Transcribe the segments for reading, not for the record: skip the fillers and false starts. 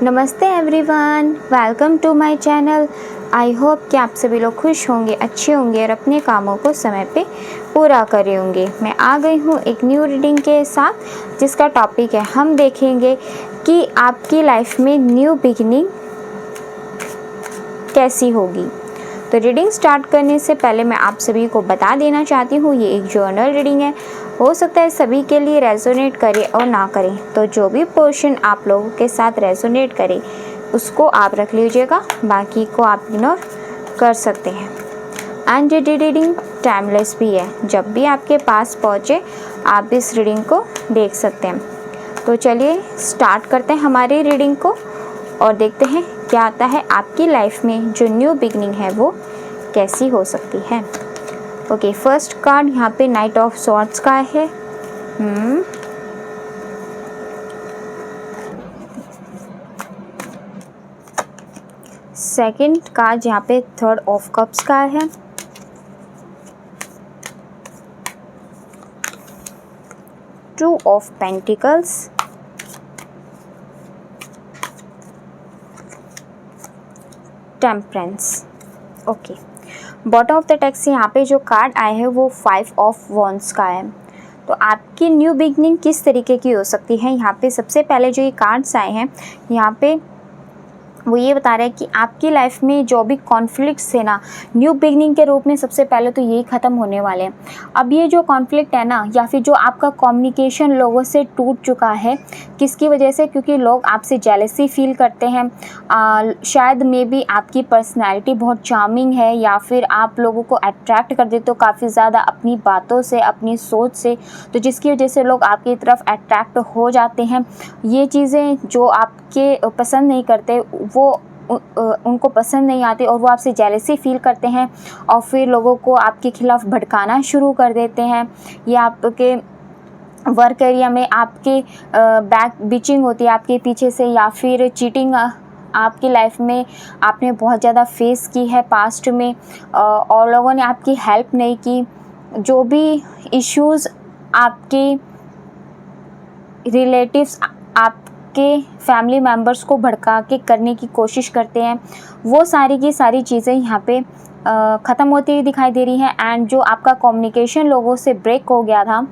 नमस्ते everyone, welcome to my channel. I hope कि आप सभी लोग खुश होंगे, अच्छे होंगे और अपने कामों को समय पे पूरा करे होंगे। मैं आ गई हूँ एक न्यू रीडिंग के साथ जिसका टॉपिक है, हम देखेंगे कि आपकी लाइफ में न्यू बिगिनिंग कैसी होगी। तो रीडिंग स्टार्ट करने से पहले मैं आप सभी को बता देना चाहती हूँ, ये एक जर्नल रीडिंग है। हो सकता है सभी के लिए रेजोनेट करे और ना करे, तो जो भी पोर्शन आप लोगों के साथ रेजोनेट करे उसको आप रख लीजिएगा, बाकी को आप इग्नोर कर सकते हैं। एंड ये रीडिंग टाइमलेस भी है, जब भी आपके पास पहुँचे आप इस रीडिंग को देख सकते हैं। तो चलिए स्टार्ट करते हैं हमारी रीडिंग को और देखते हैं क्या आता है आपकी लाइफ में। जो न्यू बिगनिंग है वो कैसी हो सकती है। ओके, फर्स्ट कार्ड यहाँ पे नाइट ऑफ सॉर्ड्स का है। सेकंड कार्ड यहाँ पे थर्ड ऑफ कप्स का है। Two of pentacles, temperance. Okay, bottom of the text यहाँ पे जो कार्ड आए हैं वो 5 ऑफ वॉन्ड्स का है। तो आपकी न्यू बिगनिंग किस तरीके की हो सकती है। यहाँ पे सबसे पहले जो ये कार्ड्स आए हैं यहाँ पे वो ये बता रहे हैं कि आपकी लाइफ में जो भी कॉन्फ्लिक्ट्स है ना, न्यू बिगनिंग के रूप में सबसे पहले तो यही ख़त्म होने वाले हैं। अब ये जो कॉन्फ्लिक्ट है ना, या फिर जो आपका कम्युनिकेशन लोगों से टूट चुका है, किसकी वजह से, क्योंकि लोग आपसे जेलसी फील करते हैं। शायद मे बी आपकी पर्सनैलिटी बहुत चार्मिंग है, या फिर आप लोगों को अट्रैक्ट कर देते हो काफ़ी ज़्यादा अपनी बातों से, अपनी सोच से, तो जिसकी वजह से लोग आपकी तरफ अट्रैक्ट हो जाते हैं। ये चीज़ें जो आपके पसंद नहीं करते वो उनको पसंद नहीं आती और वो आपसे जेलसी फील करते हैं और फिर लोगों को आपके खिलाफ भड़काना शुरू कर देते हैं। या आपके वर्क एरिया में आपके बैक बिचिंग होती है आपके पीछे से, या फिर चीटिंग आपकी लाइफ में आपने बहुत ज़्यादा फेस की है पास्ट में और लोगों ने आपकी हेल्प नहीं की। जो भी इश्यूज़ आपके रिलेटिव्स आपके फैमिली मेम्बर्स को भड़का के करने की कोशिश करते हैं, वो सारी की सारी चीज़ें यहाँ पे ख़त्म होती हुई दिखाई दे रही हैं। एंड जो आपका कम्युनिकेशन लोगों से ब्रेक हो गया था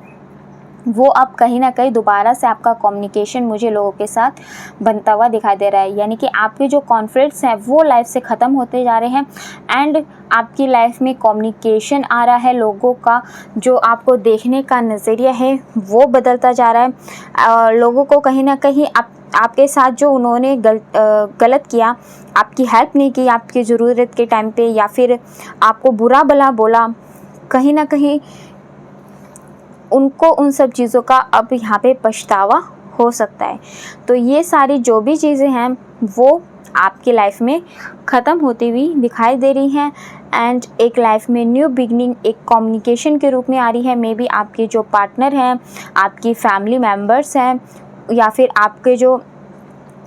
वो अब कहीं ना कहीं दोबारा से आपका कम्युनिकेशन मुझे लोगों के साथ बनता हुआ दिखाई दे रहा है। यानी कि आपके जो कॉन्फ्लिक्ट्स हैं वो लाइफ से ख़त्म होते जा रहे हैं एंड आपकी लाइफ में कम्युनिकेशन आ रहा है। लोगों का जो आपको देखने का नज़रिया है वो बदलता जा रहा है। लोगों को कहीं ना कहीं आपके साथ जो उन्होंने गलत किया, आपकी हेल्प नहीं की आपकी ज़रूरत के टाइम पे, या फिर आपको बुरा भला बोला, कहीं ना कहीं उनको उन सब चीज़ों का अब यहाँ पे पछतावा हो सकता है। तो ये सारी जो भी चीज़ें हैं वो आपकी लाइफ में ख़त्म होती हुई दिखाई दे रही हैं एंड एक लाइफ में न्यू बिगनिंग एक कम्युनिकेशन के रूप में आ रही है। मे बी आपके जो पार्टनर हैं, आपकी फैमिली मेम्बर्स हैं, या फिर आपके जो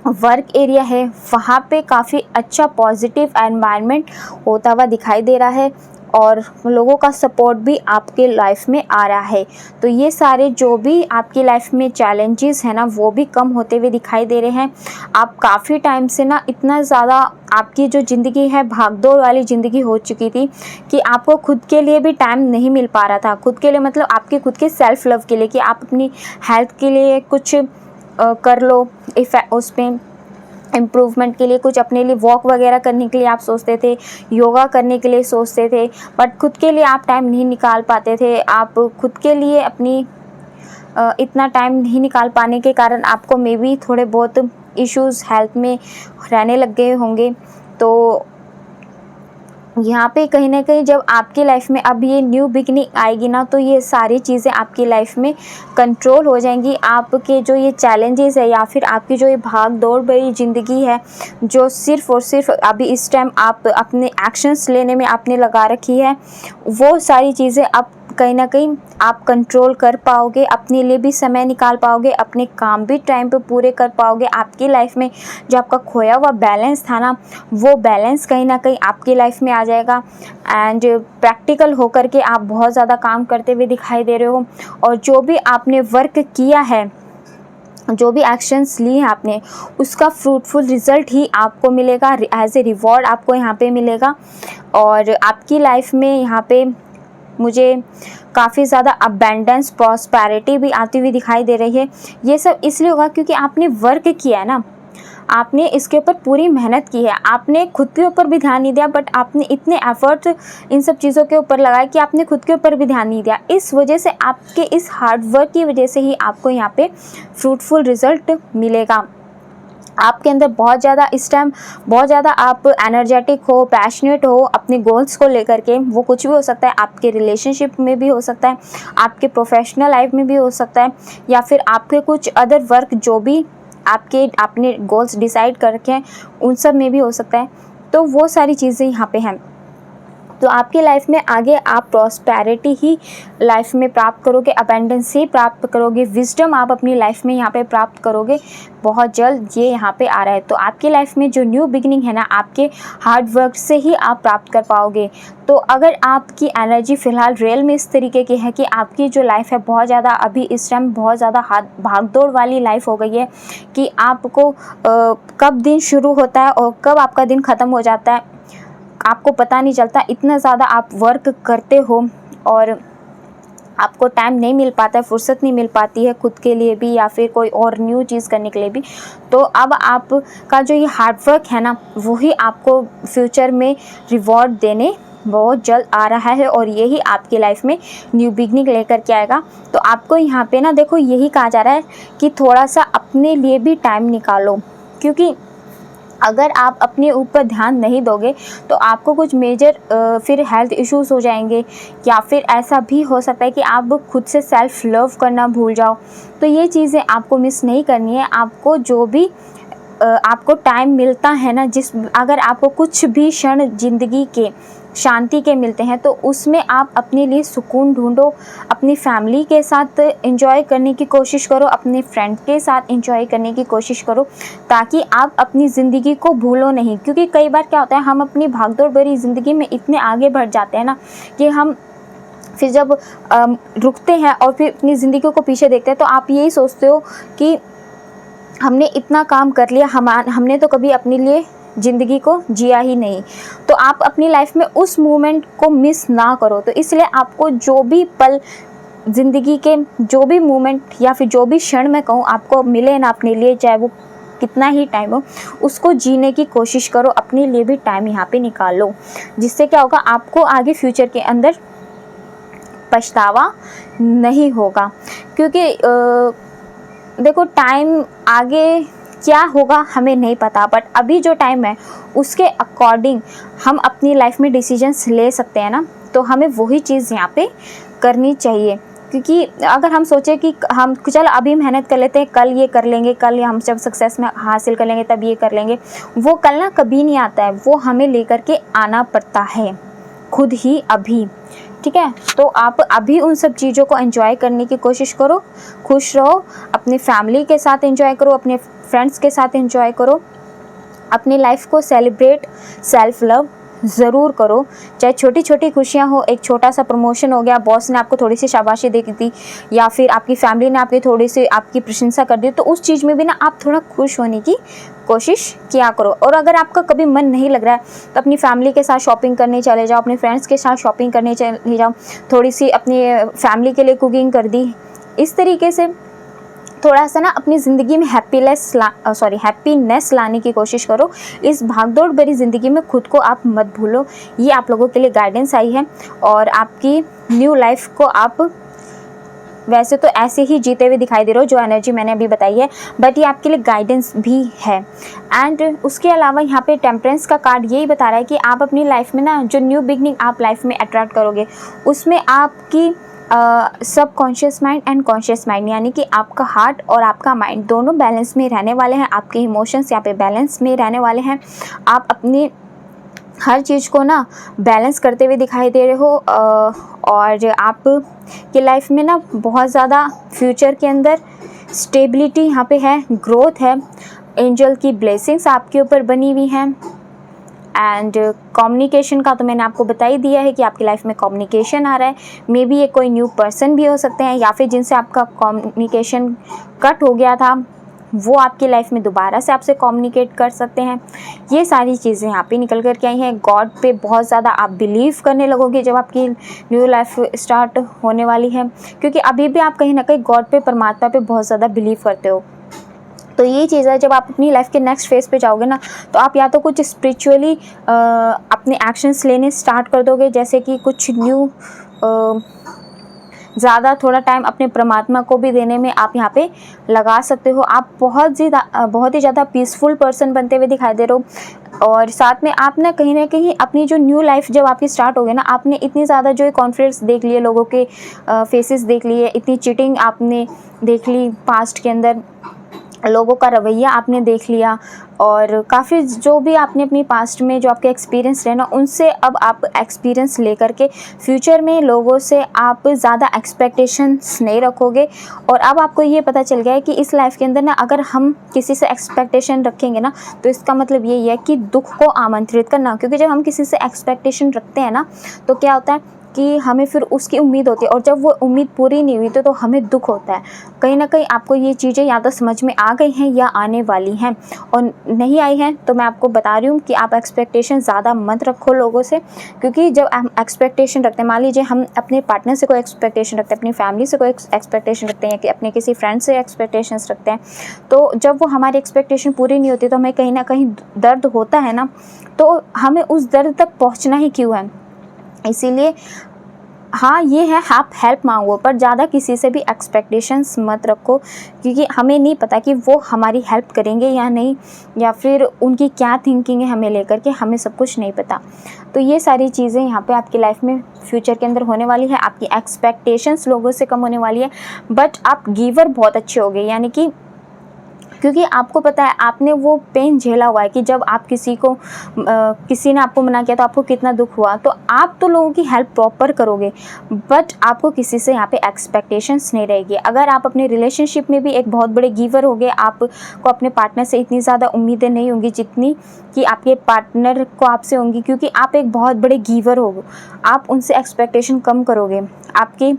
वर्क एरिया है वहाँ पे काफ़ी अच्छा पॉजिटिव एनवायरनमेंट होता हुआ दिखाई दे रहा है और लोगों का सपोर्ट भी आपके लाइफ में आ रहा है। तो ये सारे जो भी आपकी लाइफ में चैलेंजेस हैं ना वो भी कम होते हुए दिखाई दे रहे हैं। आप काफ़ी टाइम से ना इतना ज़्यादा आपकी जो ज़िंदगी है भागदौड़ वाली ज़िंदगी हो चुकी थी कि आपको खुद के लिए भी टाइम नहीं मिल पा रहा था। खुद के लिए मतलब आपके खुद के सेल्फ लव के लिए, कि आप अपनी हेल्थ के लिए कुछ कर लो, उस पर इम्प्रूवमेंट के लिए कुछ अपने लिए वॉक वगैरह करने के लिए आप सोचते थे, योगा करने के लिए सोचते थे, बट खुद के लिए आप टाइम नहीं निकाल पाते थे। आप खुद के लिए अपनी इतना टाइम नहीं निकाल पाने के कारण आपको मे बी थोड़े बहुत इश्यूज़ हेल्थ में रहने लग गए होंगे। तो यहाँ पे कहीं ना कहीं जब आपकी लाइफ में अब ये न्यू बिगनिंग आएगी ना, तो ये सारी चीज़ें आपकी लाइफ में कंट्रोल हो जाएंगी। आपके जो ये चैलेंजेस है या फिर आपकी जो ये भाग दौड़ भरी ज़िंदगी है जो सिर्फ़ और सिर्फ अभी इस टाइम आप अपने एक्शंस लेने में आपने लगा रखी है, वो सारी चीज़ें अब कहीं ना कहीं आप कंट्रोल कर पाओगे, अपने लिए भी समय निकाल पाओगे, अपने काम भी टाइम पे पूरे कर पाओगे। आपकी लाइफ में जो आपका खोया हुआ बैलेंस था ना, वो बैलेंस कहीं ना कहीं आपकी लाइफ में आ जाएगा एंड प्रैक्टिकल होकर के आप बहुत ज़्यादा काम करते हुए दिखाई दे रहे हो। और जो भी आपने वर्क किया है जो भी एक्शंस लिए हैं आपने, उसका फ्रूटफुल रिज़ल्ट ही आपको मिलेगा, एज ए रिवॉर्ड आपको यहाँ पे मिलेगा। और आपकी लाइफ में यहाँ पे मुझे काफ़ी ज़्यादा अबेंडेंस, प्रॉस्पेरिटी भी आती हुई दिखाई दे रही है। ये सब इसलिए होगा क्योंकि आपने वर्क किया है ना, आपने इसके ऊपर पूरी मेहनत की है। आपने खुद के ऊपर भी ध्यान नहीं दिया, बट आपने इतने एफर्ट इन सब चीज़ों के ऊपर लगाए कि आपने खुद के ऊपर भी ध्यान नहीं दिया। इस वजह से, आपके इस हार्ड वर्क की वजह से ही आपको यहाँ पे फ्रूटफुल रिज़ल्ट मिलेगा। आपके अंदर बहुत ज़्यादा इस टाइम बहुत ज़्यादा आप एनर्जेटिक हो, पैशनेट हो अपने गोल्स को लेकर के। वो कुछ भी हो सकता है, आपके रिलेशनशिप में भी हो सकता है, आपके प्रोफेशनल लाइफ में भी हो सकता है, या फिर आपके कुछ अदर वर्क जो भी आपने गोल्स डिसाइड करके हैं उन सब में भी हो सकता है। तो वो सारी चीज़ें यहाँ पे हैं। तो आपकी लाइफ में आगे आप प्रॉस्पेरिटी ही लाइफ में प्राप्त करोगे, अबेंडेंस ही प्राप्त करोगे, विजडम आप अपनी लाइफ में यहाँ पे प्राप्त करोगे बहुत जल्द। ये यहाँ पे आ रहा है। तो आपकी लाइफ में जो न्यू बिगिनिंग है ना, आपके हार्ड वर्क से ही आप प्राप्त कर पाओगे। तो अगर आपकी एनर्जी फ़िलहाल रियल में इस तरीके की है कि आपकी जो लाइफ है बहुत ज़्यादा अभी इस टाइम बहुत ज़्यादा भागदौड़ वाली लाइफ हो गई है कि आपको कब दिन शुरू होता है और कब आपका दिन ख़त्म हो जाता है आपको पता नहीं चलता, इतना ज़्यादा आप वर्क करते हो और आपको टाइम नहीं मिल पाता है, फुर्सत नहीं मिल पाती है खुद के लिए भी या फिर कोई और न्यू चीज़ करने के लिए भी। तो अब आपका जो ये हार्ड वर्क है ना, वही आपको फ्यूचर में रिवॉर्ड देने बहुत जल्द आ रहा है और यही आपकी लाइफ में न्यू बिगनिंग लेकर के आएगा। तो आपको यहाँ पे ना देखो, यही कहा जा रहा है कि थोड़ा सा अपने लिए भी टाइम निकालो, क्योंकि अगर आप अपने ऊपर ध्यान नहीं दोगे तो आपको कुछ मेजर फिर हेल्थ इश्यूज़ हो जाएंगे, या फिर ऐसा भी हो सकता है कि आप खुद से सेल्फ लव करना भूल जाओ। तो ये चीज़ें आपको मिस नहीं करनी है। आपको जो भी आपको टाइम मिलता है ना, अगर आपको कुछ भी क्षण ज़िंदगी के शांति के मिलते हैं तो उसमें आप अपने लिए सुकून ढूंढो, अपनी फैमिली के साथ एंजॉय करने की कोशिश करो, अपने फ्रेंड के साथ एंजॉय करने की कोशिश करो, ताकि आप अपनी ज़िंदगी को भूलो नहीं। क्योंकि कई बार क्या होता है, हम अपनी भागदौड़ भरी ज़िंदगी में इतने आगे बढ़ जाते हैं ना कि हम फिर जब रुकते हैं और फिर अपनी ज़िंदगी को पीछे देखते हैं तो आप यही सोचते हो कि हमने इतना काम कर लिया, हमने तो कभी अपने लिए ज़िंदगी को जिया ही नहीं। तो आप अपनी लाइफ में उस मोमेंट को मिस ना करो। तो इसलिए आपको जो भी पल ज़िंदगी के, जो भी मोमेंट या फिर जो भी क्षण मैं कहूँ आपको मिले ना अपने लिए, चाहे वो कितना ही टाइम हो, उसको जीने की कोशिश करो, अपने लिए भी टाइम यहाँ पे निकालो। जिससे क्या होगा, आपको आगे फ्यूचर के अंदर पछतावा नहीं होगा। क्योंकि देखो, टाइम आगे क्या होगा हमें नहीं पता, बट अभी जो टाइम है उसके अकॉर्डिंग हम अपनी लाइफ में डिसीजंस ले सकते हैं ना। तो हमें वही चीज़ यहाँ पे करनी चाहिए। क्योंकि अगर हम सोचें कि हम चल अभी मेहनत कर लेते हैं, कल ये कर लेंगे, कल हम जब सक्सेस में हासिल कर लेंगे तब ये कर लेंगे, वो कल ना कभी नहीं आता है। वो हमें लेकर के आना पड़ता है खुद ही अभी। ठीक है, तो आप अभी उन सब चीज़ों को एंजॉय करने की कोशिश करो, खुश रहो, अपनी फैमिली के साथ एंजॉय करो, अपने फ्रेंड्स के साथ एंजॉय करो, अपनी लाइफ को सेलिब्रेट, सेल्फ लव ज़रूर करो। चाहे छोटी छोटी खुशियाँ हो, एक छोटा सा प्रमोशन हो गया, बॉस ने आपको थोड़ी सी शाबाशी दे दी, या फिर आपकी फैमिली ने आपकी थोड़ी सी आपकी प्रशंसा कर दी, तो उस चीज़ में भी ना आप थोड़ा खुश होने की कोशिश किया करो। और अगर आपका कभी मन नहीं लग रहा है तो अपनी फैमिली के साथ शॉपिंग करने चले जाओ, अपने फ्रेंड्स के साथ शॉपिंग करने चले जाओ, थोड़ी सी अपनी फैमिली के लिए कुकिंग कर दी। इस तरीके से थोड़ा सा ना अपनी ज़िंदगी में हैप्पीनेस लाने की कोशिश करो। इस भागदौड़ भरी ज़िंदगी में खुद को आप मत भूलो। ये आप लोगों के लिए गाइडेंस आई है और आपकी न्यू लाइफ को आप वैसे तो ऐसे ही जीते हुए दिखाई दे रहे हो, जो एनर्जी मैंने अभी बताई है, बट ये आपके लिए गाइडेंस भी है। एंड उसके अलावा यहाँ पे टेम्परेंस का कार्ड यही बता रहा है कि आप अपनी लाइफ में ना जो न्यू बिगनिंग आप लाइफ में अट्रैक्ट करोगे, उसमें आपकी सब conscious mind and conscious mind, यानी कि आपका हार्ट और आपका माइंड दोनों बैलेंस में रहने वाले हैं। आपके इमोशंस यहाँ पे बैलेंस में रहने वाले हैं। आप अपनी हर चीज़ को ना बैलेंस करते हुए दिखाई दे रहे हो और आप की लाइफ में ना बहुत ज़्यादा फ्यूचर के अंदर स्टेबिलिटी यहाँ पे है, ग्रोथ है, एंजल की ब्लेसिंग्स आपके ऊपर बनी हुई हैं एंड कम्युनिकेशन का तो मैंने आपको बता ही दिया है कि आपकी लाइफ में कम्युनिकेशन आ रहा है। मे बी ये कोई न्यू पर्सन भी हो सकते हैं, या फिर जिनसे आपका कम्युनिकेशन कट हो गया था वो आपकी लाइफ में दोबारा से आपसे कम्युनिकेट कर सकते हैं। ये सारी चीज़ें यहाँ पे निकल कर के आई हैं। गॉड पे बहुत ज़्यादा आप बिलीव करने लगोगे जब आपकी न्यू लाइफ स्टार्ट होने वाली है, क्योंकि अभी भी आप कहीं ना कहीं गॉड पे, परमात्मा पे बहुत ज़्यादा बिलीव करते हो। तो ये चीज़ है, जब आप अपनी लाइफ के नेक्स्ट फेज़ पे जाओगे ना, तो आप या तो कुछ स्पिरिचुअली अपने एक्शंस लेने स्टार्ट कर दोगे, जैसे कि कुछ न्यू ज़्यादा थोड़ा टाइम अपने परमात्मा को भी देने में आप यहाँ पे लगा सकते हो। आप बहुत ही ज़्यादा पीसफुल पर्सन बनते हुए दिखाई दे रहे हो। और साथ में आप ना कहीं अपनी जो न्यू लाइफ जब आपकी स्टार्ट हो गई ना, आपने इतनी ज़्यादा जो कॉन्फ्लिक्ट्स देख लिए, लोगों के फेसेस देख लिए, इतनी चीटिंग आपने देख ली पास्ट के अंदर, लोगों का रवैया आपने देख लिया, और काफ़ी जो भी आपने अपनी पास्ट में जो आपके एक्सपीरियंस रहे ना, उनसे अब आप एक्सपीरियंस लेकर के फ्यूचर में लोगों से आप ज़्यादा एक्सपेक्टेशंस नहीं रखोगे। और अब आपको ये पता चल गया है कि इस लाइफ के अंदर ना, अगर हम किसी से एक्सपेक्टेशन रखेंगे ना, तो इसका मतलब यही है कि दुख को आमंत्रित करना। क्योंकि जब हम किसी से एक्सपेक्टेशन रखते हैं ना, तो क्या होता है कि हमें फिर उसकी उम्मीद होती है, और जब वो उम्मीद पूरी नहीं हुई तो हमें दुख होता है। कहीं ना कहीं आपको ये चीज़ें या तो समझ में आ गई हैं या आने वाली हैं, और नहीं आई हैं तो मैं आपको बता रही हूँ कि आप एक्सपेक्टेशन ज़्यादा मत रखो लोगों से। क्योंकि जब हम एक्सपेक्टेशन रखते हैं, मान लीजिए हम अपने पार्टनर से कोई एक्सपेक्टेशन रखते हैं, अपनी फैमिली से कोई एक्सपेक्टेशन रखते हैं, कि अपने किसी फ्रेंड से एक्सपेक्टेशंस रखते हैं, तो जब वो हमारी एक्सपेक्टेशन पूरी नहीं होती तो हमें कहीं ना कहीं दर्द होता है ना। तो हमें उस दर्द तक पहुँचना ही क्यों है? इसीलिए हाँ, ये है, आप हेल्प मांगो, पर ज़्यादा किसी से भी एक्सपेक्टेशंस मत रखो, क्योंकि हमें नहीं पता कि वो हमारी हेल्प करेंगे या नहीं, या फिर उनकी क्या थिंकिंग है हमें लेकर के, हमें सब कुछ नहीं पता। तो ये सारी चीज़ें यहाँ पे आपकी लाइफ में फ्यूचर के अंदर होने वाली है। आपकी एक्सपेक्टेशंस लोगों से कम होने वाली है, बट आप गिवर बहुत अच्छे हो गए, यानी कि क्योंकि आपको पता है, आपने वो पेन झेला हुआ है कि जब आप किसी ने आपको मना किया तो आपको कितना दुख हुआ। तो आप तो लोगों की हेल्प प्रॉपर करोगे, बट आपको किसी से यहाँ पे एक्सपेक्टेशंस नहीं रहेगी। अगर आप अपने रिलेशनशिप में भी एक बहुत बड़े गिवर होगे, आपको अपने पार्टनर से इतनी ज़्यादा उम्मीदें नहीं होंगी जितनी कि आपके पार्टनर को आपसे होंगी, क्योंकि आप एक बहुत बड़े गिवर हो। आप उनसे एक्सपेक्टेशन कम करोगे। आपकी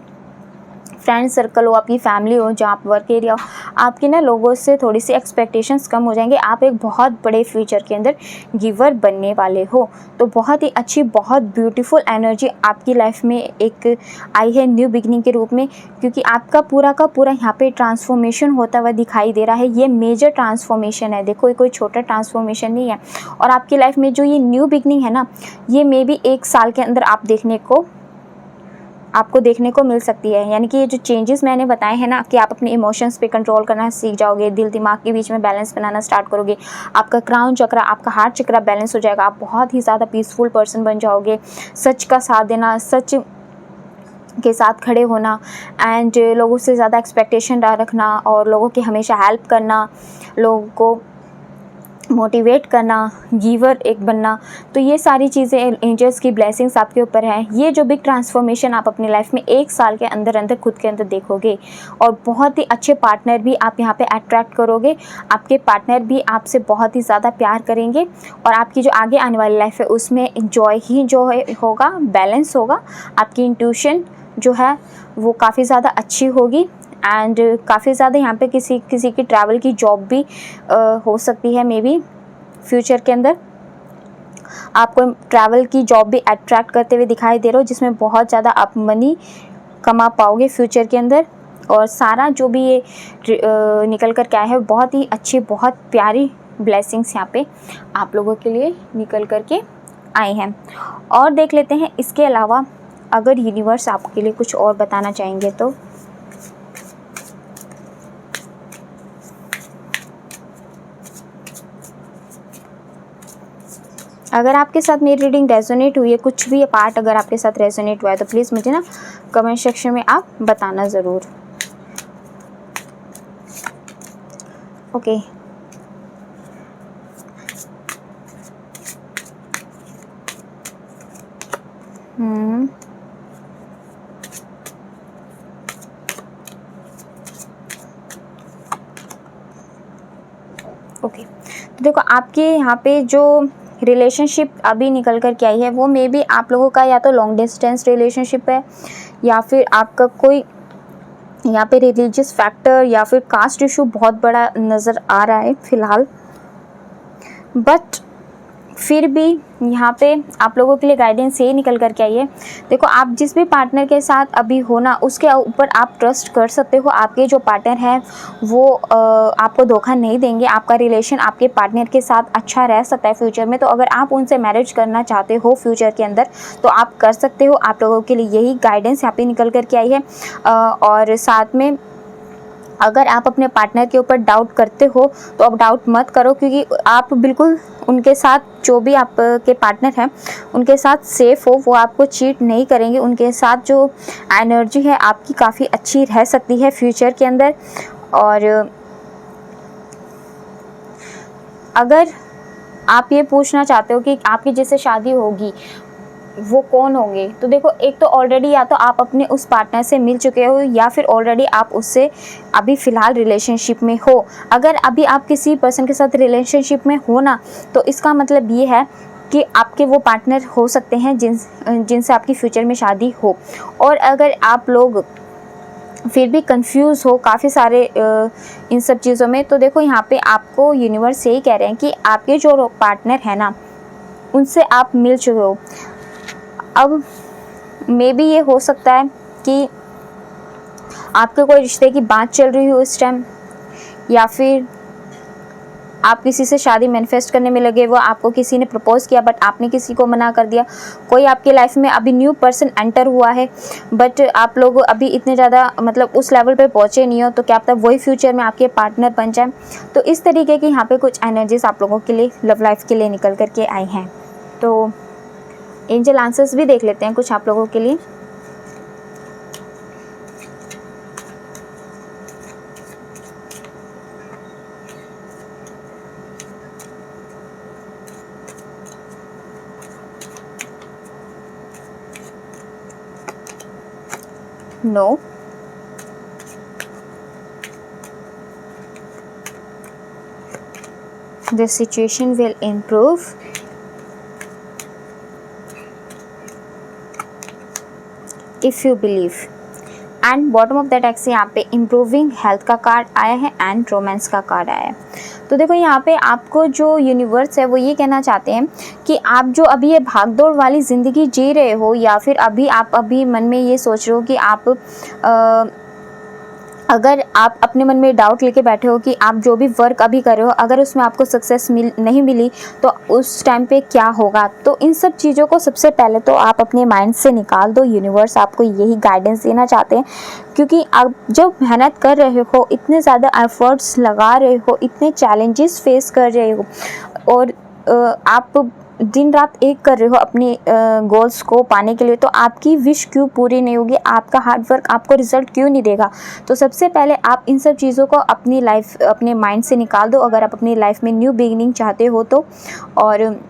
फ्रेंड सर्कल हो, आपकी फैमिली हो, जहाँ आप वर्क एरिया हो, आपकी ना लोगों से थोड़ी सी एक्सपेक्टेशंस कम हो जाएंगे। आप एक बहुत बड़े फ्यूचर के अंदर गिवर बनने वाले हो। तो बहुत ही अच्छी, बहुत ब्यूटीफुल एनर्जी आपकी लाइफ में एक आई है न्यू बिगनिंग के रूप में, क्योंकि आपका पूरा का पूरा यहाँ पे ट्रांसफॉर्मेशन होता हुआ दिखाई दे रहा है। ये मेजर ट्रांसफॉर्मेशन है, देखो, ये कोई छोटा ट्रांसफॉर्मेशन नहीं है। और आपकी लाइफ में जो ये न्यू बिगनिंग है ना, ये मे बी 1 साल के अंदर आपको देखने को मिल सकती है। यानी कि ये जो चेंजेस मैंने बताए हैं ना, कि आप अपने इमोशंस पे कंट्रोल करना सीख जाओगे, दिल दिमाग के बीच में बैलेंस बनाना स्टार्ट करोगे, आपका क्राउन चक्र, आपका हार्ट चक्र बैलेंस हो जाएगा, आप बहुत ही ज़्यादा पीसफुल पर्सन बन जाओगे। सच का साथ देना, सच के साथ खड़े होना, एंड लोगों से ज़्यादा एक्सपेक्टेशन ना रखना, और लोगों की हमेशा हेल्प करना, लोगों को मोटिवेट करना, गिवर एक बनना। तो ये सारी चीज़ें एंजल्स की ब्लेसिंग्स आपके ऊपर है। ये जो बिग ट्रांसफॉर्मेशन आप अपनी लाइफ में 1 साल के अंदर अंदर खुद के अंदर देखोगे, और बहुत ही अच्छे पार्टनर भी आप यहाँ पे अट्रैक्ट करोगे। आपके पार्टनर भी आपसे बहुत ही ज़्यादा प्यार करेंगे, और आपकी जो आगे आने वाली लाइफ है उसमें जॉय ही जॉय होगा, बैलेंस होगा। आपकी इंट्यूशन जो है वो काफ़ी ज़्यादा अच्छी होगी, एंड काफ़ी ज़्यादा यहाँ पे किसी की ट्रैवल की जॉब भी हो सकती है। मे बी फ्यूचर के अंदर आपको ट्रैवल की जॉब भी अट्रैक्ट करते हुए दिखाई दे रहे हो, जिसमें बहुत ज़्यादा आप मनी कमा पाओगे फ्यूचर के अंदर। और सारा जो भी ये निकल कर क्या है, बहुत ही अच्छी, बहुत प्यारी ब्लेसिंग्स यहाँ पे आप लोगों के लिए निकल कर के आए हैं। और देख लेते हैं इसके अलावा अगर यूनिवर्स आपके लिए कुछ और बताना चाहेंगे तो। अगर आपके साथ मेरी रीडिंग रेजोनेट हुई है, कुछ भी पार्ट अगर आपके साथ रेजोनेट हुआ है, तो प्लीज़ मुझे ना कमेंट सेक्शन में आप बताना ज़रूर। ओके, ओके, तो देखो, आपके यहाँ पे जो रिलेशनशिप अभी निकल कर के आई है वो मे बी आप लोगों का या तो लॉन्ग डिस्टेंस रिलेशनशिप है, या फिर आपका कोई यहाँ पे रिलीजियस फैक्टर या फिर कास्ट इशू बहुत बड़ा नज़र आ रहा है फ़िलहाल। बट फिर भी यहाँ पे आप लोगों के लिए गाइडेंस ये निकल कर के आई है, देखो आप जिस भी पार्टनर के साथ अभी हो ना उसके ऊपर आप ट्रस्ट कर सकते हो। आपके जो पार्टनर हैं वो आपको धोखा नहीं देंगे, आपका रिलेशन आपके पार्टनर के साथ अच्छा रह सकता है फ्यूचर में। तो अगर आप उनसे मैरिज करना चाहते हो फ्यूचर के अंदर तो आप कर सकते हो। आप लोगों के लिए यही गाइडेंस यहाँ पे निकल कर के आई है। और साथ में अगर आप अपने पार्टनर के ऊपर डाउट करते हो तो अब डाउट मत करो, क्योंकि आप बिल्कुल उनके साथ जो भी आपके पार्टनर हैं उनके साथ सेफ़ हो, वो आपको चीट नहीं करेंगे। उनके साथ जो एनर्जी है आपकी काफ़ी अच्छी रह सकती है फ्यूचर के अंदर। और अगर आप ये पूछना चाहते हो कि आपकी जिससे शादी होगी वो कौन होंगे, तो देखो एक तो ऑलरेडी या तो आप अपने उस पार्टनर से मिल चुके हो या फिर ऑलरेडी आप उससे अभी फ़िलहाल रिलेशनशिप में हो। अगर अभी आप किसी पर्सन के साथ रिलेशनशिप में हो ना तो इसका मतलब ये है कि आपके वो पार्टनर हो सकते हैं जिनसे आपकी फ्यूचर में शादी हो। और अगर आप लोग फिर भी कंफ्यूज हो काफ़ी सारे इन सब चीज़ों में, तो देखो यहाँ पे आपको यूनिवर्स यही कह रहे हैं कि आपके जो पार्टनर है ना उनसे आप मिल चुके हो। अब मे बी ये हो सकता है कि आपके कोई रिश्ते की बात चल रही हो इस टाइम, या फिर आप किसी से शादी मैनिफेस्ट करने में लगे, वो आपको किसी ने प्रपोज़ किया बट आपने किसी को मना कर दिया। कोई आपकी लाइफ में अभी न्यू पर्सन एंटर हुआ है बट आप लोग अभी इतने ज़्यादा मतलब उस लेवल पे पहुँचे नहीं हो, तो क्या पता वही फ्यूचर में आपके पार्टनर बन जाए। तो इस तरीके की यहाँ पे कुछ एनर्जीज आप लोगों के लिए लव लाइफ के लिए निकल कर के आई हैं। तो एंजल आंसर्स भी देख लेते हैं कुछ आप लोगों के लिए। No, the situation will improve. If you believe. And bottom of the deck से यहाँ पे इम्प्रूविंग हेल्थ का कार्ड आया है एंड रोमांस का कार्ड आया है। तो देखो यहाँ पे आपको जो यूनिवर्स है वो ये कहना चाहते हैं कि आप जो अभी ये भागदौड़ वाली ज़िंदगी जी रहे हो, या फिर आप अभी मन में ये सोच रहे हो कि आप अगर आप अपने मन में डाउट लेके बैठे हो कि आप जो भी वर्क अभी कर रहे हो अगर उसमें आपको सक्सेस नहीं मिली तो उस टाइम पे क्या होगा, तो इन सब चीज़ों को सबसे पहले तो आप अपने माइंड से निकाल दो। यूनिवर्स आपको यही गाइडेंस देना चाहते हैं, क्योंकि आप जब मेहनत कर रहे हो, इतने ज़्यादा एफर्ट्स लगा रहे हो, इतने चैलेंजेस फेस कर रहे हो और आप दिन रात एक कर रहे हो अपनी गोल्स को पाने के लिए, तो आपकी विश क्यों पूरी नहीं होगी, आपका हार्ड वर्क आपको रिज़ल्ट क्यों नहीं देगा। तो सबसे पहले आप इन सब चीज़ों को अपनी लाइफ अपने माइंड से निकाल दो अगर आप अपनी लाइफ में न्यू बिगिनिंग चाहते हो तो, और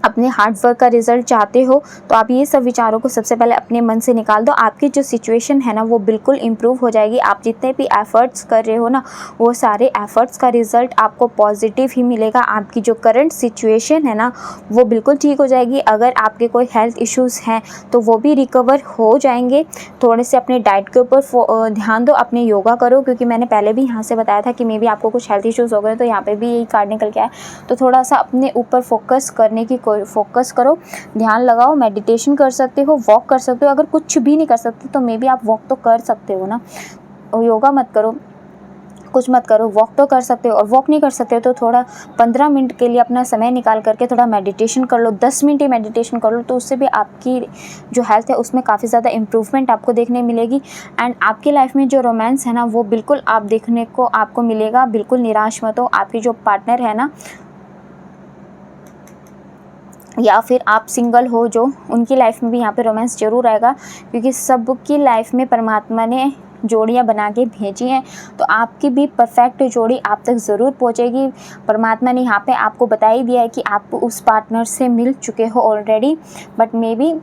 अपने हार्ड वर्क का रिज़ल्ट चाहते हो तो आप ये सब विचारों को सबसे पहले अपने मन से निकाल दो। आपकी जो सिचुएशन है ना वो बिल्कुल इम्प्रूव हो जाएगी। आप जितने भी एफ़र्ट्स कर रहे हो ना वो सारे एफ़र्ट्स का रिज़ल्ट आपको पॉजिटिव ही मिलेगा। आपकी जो करंट सिचुएशन है ना वो बिल्कुल ठीक हो जाएगी। अगर आपके कोई हेल्थ इश्यूज़ हैं तो वो भी रिकवर हो जाएंगे। थोड़े से अपने डाइट के ऊपर ध्यान दो, अपने योगा करो, क्योंकि मैंने पहले भी यहाँ से बताया था कि मे बी आपको कुछ हेल्थ इश्यूज़ हो गए, तो यहाँ पर भी यही कार्ड निकल के आया। तो थोड़ा सा अपने ऊपर फोकस करो, ध्यान लगाओ, मेडिटेशन कर सकते हो, वॉक कर सकते हो। अगर कुछ भी नहीं कर सकते तो मे बी आप वॉक तो कर सकते हो ना, योगा मत करो, कुछ मत करो, वॉक तो कर सकते हो। और वॉक नहीं कर सकते हो तो थोड़ा 15 मिनट के लिए अपना समय निकाल करके थोड़ा मेडिटेशन कर लो, 10 मिनट ही मेडिटेशन कर लो, तो उससे भी आपकी जो हेल्थ है उसमें काफ़ी ज़्यादा इम्प्रूवमेंट आपको देखने मिलेगी। एंड आपकी लाइफ में जो रोमांस है ना वो बिल्कुल आप देखने को आपको मिलेगा। बिल्कुल निराश मत हो। आपकी जो पार्टनर है ना या फिर आप सिंगल हो जो, उनकी लाइफ में भी यहाँ पे रोमांस ज़रूर आएगा, क्योंकि सबकी लाइफ में परमात्मा ने जोड़ियाँ बना के भेजी हैं। तो आपकी भी परफेक्ट जोड़ी आप तक ज़रूर पहुँचेगी। परमात्मा ने यहाँ पे आपको बता ही दिया है कि आप उस पार्टनर से मिल चुके हो ऑलरेडी, बट मे बी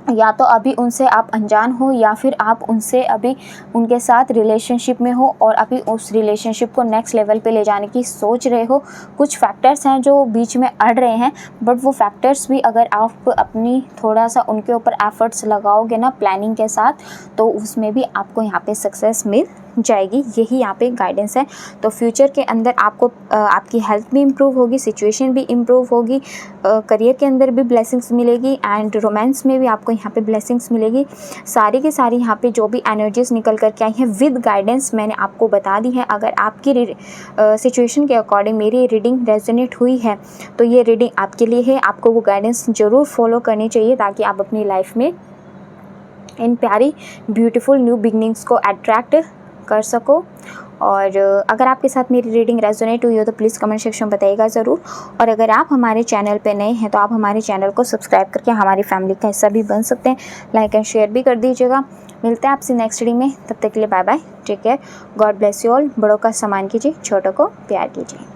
या तो अभी उनसे आप अनजान हो या फिर आप उनसे अभी उनके साथ रिलेशनशिप में हो और अभी उस रिलेशनशिप को नेक्स्ट लेवल पे ले जाने की सोच रहे हो। कुछ फैक्टर्स हैं जो बीच में अड़ रहे हैं, बट वो फैक्टर्स भी अगर आप अपनी थोड़ा सा उनके ऊपर एफर्ट्स लगाओगे ना प्लानिंग के साथ, तो उसमें भी आपको यहाँ पे सक्सेस मिल जाएगी। यही यहाँ पे गाइडेंस है। तो फ्यूचर के अंदर आपको आपकी हेल्थ भी इम्प्रूव होगी, सिचुएशन भी इम्प्रूव होगी, करियर के अंदर भी ब्लेसिंग्स मिलेगी एंड रोमांस में भी आपको यहाँ पे ब्लेसिंग्स मिलेगी। सारी की सारी यहाँ पे जो भी एनर्जीज निकल कर के आई हैं विद गाइडेंस मैंने आपको बता दी है। अगर आपकी सिचुएशन के अकॉर्डिंग मेरी रीडिंग रेजोनेट हुई है तो ये रीडिंग आपके लिए है। आपको वो गाइडेंस ज़रूर फॉलो करनी चाहिए ताकि आप अपनी लाइफ में इन प्यारी ब्यूटीफुल न्यू बिगनिंग्स को अट्रैक्ट कर सको। और अगर आपके साथ मेरी रीडिंग रेजोनेट हुई हो तो प्लीज़ कमेंट सेक्शन में बताइएगा ज़रूर। और अगर आप हमारे चैनल पे नए हैं तो आप हमारे चैनल को सब्सक्राइब करके हमारी फैमिली का हिस्सा भी बन सकते हैं। लाइक एंड शेयर भी कर दीजिएगा। मिलते हैं आपसे नेक्स्ट रीडिंग में, तब तक के लिए bye bye, take care, God bless you all. बड़ों का सम्मान कीजिए, छोटों को प्यार कीजिए।